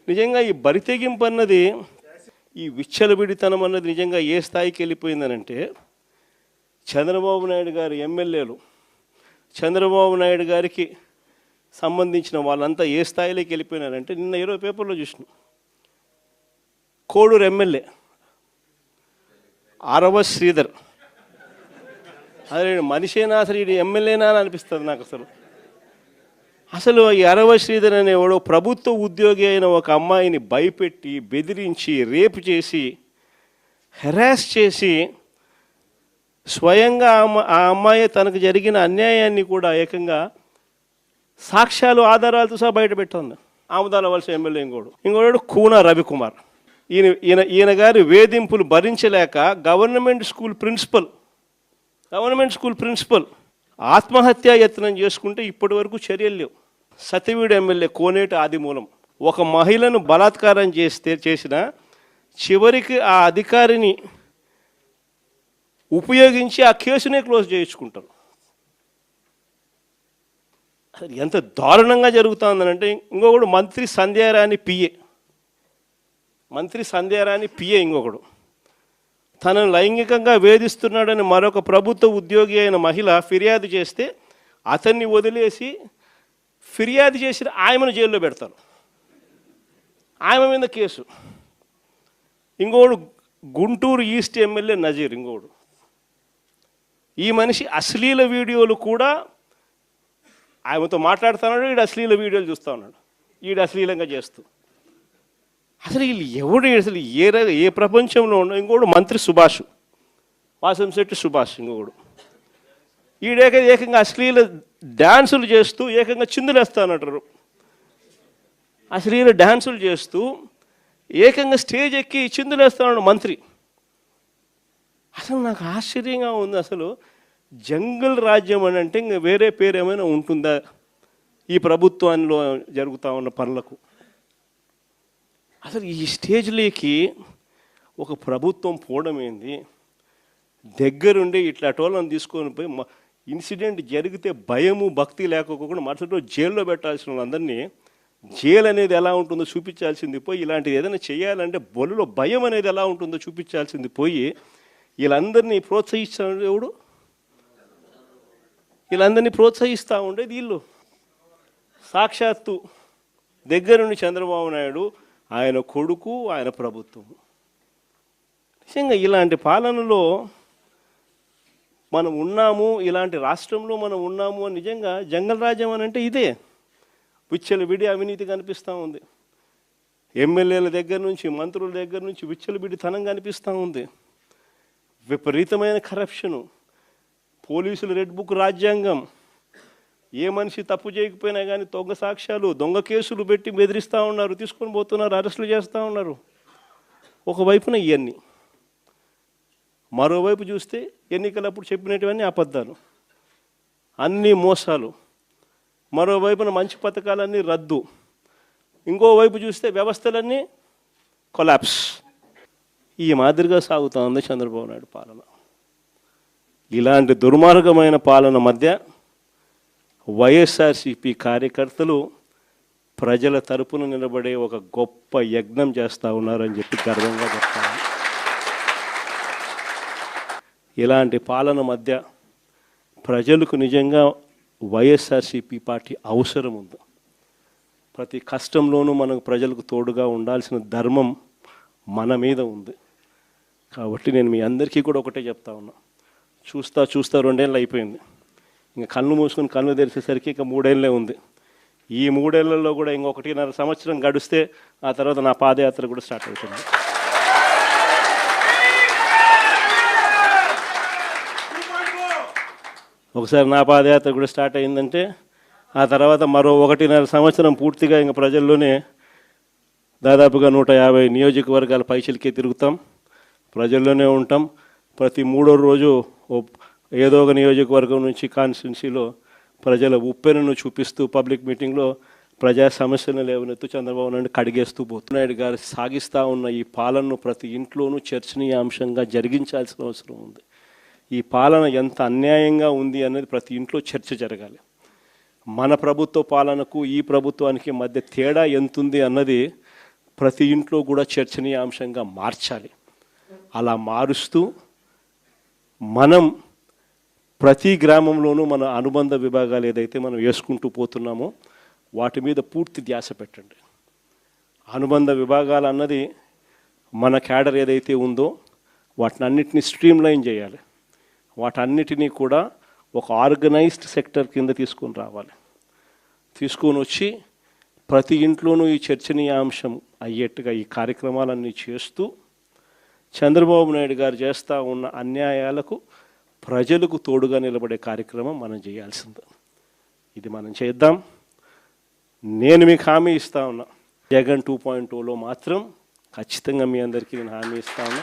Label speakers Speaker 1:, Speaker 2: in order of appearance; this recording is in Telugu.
Speaker 1: నిజంగా ఈ బరితెగింపు అన్నది, ఈ విచ్చలవిడితనం అన్నది నిజంగా ఏ స్థాయికి వెళ్ళిపోయిందనంటే, చంద్రబాబు నాయుడు గారు ఎమ్మెల్యేలు, చంద్రబాబు నాయుడు గారికి సంబంధించిన వాళ్ళంతా ఏ స్థాయిలోకి వెళ్ళిపోయినారంటే, నిన్న 20 పేపర్లో చూసిన కోడూరు ఎమ్మెల్యే అరవ శ్రీధర్, అదే మనిషేనా అసలు, ఇది ఎమ్మెల్యేనా అని అనిపిస్తుంది నాకు. అసలు ఈ అరవ శ్రీధర్ అనేవాడు ప్రభుత్వ ఉద్యోగి అయిన ఒక అమ్మాయిని భయపెట్టి, బెదిరించి, రేపు చేసి, హెరాస్ చేసి, స్వయంగా ఆ అమ్మాయి తనకు జరిగిన అన్యాయాన్ని కూడా ఏకంగా సాక్ష్యాలు, ఆధారాలతో సహా బయట పెట్టింది. ఆముదాల వలస ఎమ్మెల్యే ఇంకోడు కూన రవికుమార్. ఈయన గారి వేధింపులు భరించలేక గవర్నమెంట్ స్కూల్ ప్రిన్సిపల్ ఆత్మహత్యా యత్నం చేసుకుంటే ఇప్పటి వరకు చర్యలు లేవు. సతివీడు ఎమ్మెల్యే కోనేటి ఆదిమూలం ఒక మహిళను బలాత్కారం చేసిన చివరికి ఆ అధికారిని ఉపయోగించి ఆ కేసునే క్లోజ్ చేయించుకుంటారు. అసలు ఎంత దారుణంగా జరుగుతుందనంటే, ఇంకొకడు మంత్రి సంధ్యారాణి పిఏ ఇంకొకడు తనను లైంగికంగా వేధిస్తున్నాడని మరొక ప్రభుత్వ ఉద్యోగి అయిన మహిళ ఫిర్యాదు చేస్తే అతన్ని వదిలేసి ఫిర్యాదు చేసిన ఆయమను జైల్లో పెడతారు. ఆయమ మీద కేసు. ఇంకోడు గుంటూరు ఈస్ట్ ఎమ్మెల్యే నజీర్ ఇంకోడు. ఈ మనిషి అశ్లీల వీడియోలు కూడా ఆయనతో మాట్లాడుతున్నాడు, ఈడు అశ్లీల వీడియోలు చూస్తూ ఉన్నాడు, ఈడు అశ్లీలంగా చేస్తూ. అసలు వీళ్ళు ఎవడు, అసలు ఏ ప్రపంచంలో ఉన్న. ఇంకోడు మంత్రి వాసంశెట్టి సుభాష్ ఇంకొకడు. ఏకంగా అశ్లీల డ్యాన్సులు చేస్తూ ఏకంగా చిందులేస్తానంటారు. అశ్లీల డ్యాన్సులు చేస్తూ ఏకంగా స్టేజ్ ఎక్కి చిందులేస్తాడు మంత్రి. అసలు నాకు ఆశ్చర్యంగా ఉంది. అసలు జంగల్ రాజ్యం అని అంటే ఇంకా వేరే పేరు ఏమైనా ఉంటుందా ఈ ప్రభుత్వంలో జరుగుతూ ఉన్న పనులకు? అసలు ఈ స్టేజ్లోకి ఒక ప్రభుత్వం పోవడం ఏంది? దగ్గరుండి ఇట్లా అటోళ్ళని తీసుకొని పోయి ఇన్సిడెంట్ జరిగితే భయము భక్తి లేకపోకుండా మరుసటి రోజు జైల్లో పెట్టాల్సిన వాళ్ళందరినీ జైలు అనేది ఎలా ఉంటుందో చూపించాల్సింది పోయి, ఇలాంటిది ఏదైనా చేయాలంటే బొలులో భయం అనేది ఎలా ఉంటుందో చూపించాల్సింది పోయి, వీళ్ళందరినీ ప్రోత్సహిస్తాడు ఎవడు? వీళ్ళందరినీ ప్రోత్సహిస్తూ ఉండేది వీళ్ళు. సాక్షాత్తు దగ్గరుండి చంద్రబాబు నాయుడు, ఆయన కొడుకు, ఆయన ప్రభుత్వం. నిజంగా ఇలాంటి పాలనలో మనం ఉన్నాము, ఇలాంటి రాష్ట్రంలో మనం ఉన్నాము అని నిజంగా జంగల్ రాజ్యం అని అంటే ఇదే. విచ్చలవిడి అవినీతి కనిపిస్తూ ఉంది. ఎమ్మెల్యేల దగ్గర నుంచి, మంత్రుల దగ్గర నుంచి విచ్చలవిడితనం కనిపిస్తూ ఉంది. విపరీతమైన కరప్షను, పోలీసులు రెడ్ బుక్ రాజ్యాంగం. ఏ మనిషి తప్పు చేయకపోయినా కానీ దొంగ సాక్ష్యాలు, దొంగ కేసులు పెట్టి బెదిరిస్తూ ఉన్నారు, తీసుకొని పోతున్నారు, అరెస్టులు చేస్తూ ఉన్నారు. ఒకవైపున ఇవన్నీ, మరోవైపు చూస్తే ఎన్నికలప్పుడు చెప్పినటువన్నీ అబద్ధాలు, అన్నీ మోసాలు. మరోవైపున మంచి పథకాలన్నీ రద్దు. ఇంకోవైపు చూస్తే వ్యవస్థలన్నీ కొలాప్స్. ఈ మాదిరిగా సాగుతూ ఉంది చంద్రబాబు నాయుడు పాలన. ఇలాంటి దుర్మార్గమైన పాలన మధ్య వైఎస్ఆర్సీపీ కార్యకర్తలు ప్రజల తరపున నిలబడే ఒక గొప్ప యజ్ఞం చేస్తూ ఉన్నారని చెప్పి గర్వంగా చెప్తాను. ఇలాంటి పాలన మధ్య ప్రజలకు నిజంగా వైఎస్ఆర్సీపీ పార్టీ అవసరం ఉంది. ప్రతి కష్టంలోనూ మనకు ప్రజలకు తోడుగా ఉండాల్సిన ధర్మం మన మీద ఉంది. కాబట్టి నేను మీ అందరికీ కూడా ఒకటే చెప్తా ఉన్నా, చూస్తా 2 ఏళ్ళు అయిపోయింది. ఇంకా కళ్ళు మూసుకొని కళ్ళు తెరిచేసరికి ఇంకా 3 ఏళ్ళే ఉంది. ఈ 3 ఏళ్లలో కూడా ఇంకొకటిన్నర సంవత్సరం గడిస్తే ఆ తర్వాత నా పాదయాత్ర కూడా స్టార్ట్ అవుతుంది. ఒకసారి నా పాదయాత్ర కూడా స్టార్ట్ అయిందంటే ఆ తర్వాత మరో 1.5 సంవత్సరం పూర్తిగా ఇంకా ప్రజల్లోనే దాదాపుగా 150 నియోజకవర్గాల పైచిలకే తిరుగుతాం, ప్రజల్లోనే ఉంటాం. ప్రతి 3వ రోజు ఏదో ఒక నియోజకవర్గం నుంచి కాన్స్టిట్యున్సీలో ప్రజల ఉప్పెనను చూపిస్తూ పబ్లిక్ మీటింగ్లో ప్రజా సమస్యలను లేవనెత్తు చంద్రబాబు నాయుడు కడిగేస్తూ నాయుడు గారు సాగిస్తూ ఉన్న ఈ పాలనను ప్రతి ఇంట్లోనూ చర్చనీయాంశంగా జరిగించాల్సిన అవసరం ఉంది. ఈ పాలన ఎంత అన్యాయంగా ఉంది అనేది ప్రతి ఇంట్లో చర్చ జరగాలి. మన ప్రభుత్వ పాలనకు ఈ ప్రభుత్వానికి మధ్య తేడా ఎంతుంది అన్నది ప్రతి ఇంట్లో కూడా చర్చనీయాంశంగా మార్చాలి. అలా మారుస్తూ మనం ప్రతి గ్రామంలోనూ మన అనుబంధ విభాగాలు ఏదైతే మనం వేసుకుంటూ పోతున్నామో వాటి మీద పూర్తి ధ్యాస పెట్టండి. అనుబంధ విభాగాలు అన్నది మన క్యాడర్ ఏదైతే ఉందో వాటిని అన్నిటినీ స్ట్రీమ్లైన్ చేయాలి. వాటన్నిటినీ కూడా ఒక ఆర్గనైజ్డ్ సెక్టర్ కింద తీసుకొని రావాలి. తీసుకొని వచ్చి ప్రతి ఇంట్లోనూ ఈ చర్చనీయాంశం అయ్యేట్టుగా ఈ కార్యక్రమాలన్నీ చేస్తూ చంద్రబాబు నాయుడు గారు చేస్తూ ఉన్న అన్యాయాలకు ప్రజలకు తోడుగా నిలబడే కార్యక్రమం మనం చేయాల్సింది. ఇది మనం చేద్దాం. నేను మీకు హామీ ఇస్తా ఉన్నా, జగన్ 2.0లో మాత్రం ఖచ్చితంగా మీ అందరికీ నేను హామీ ఇస్తా ఉన్నా.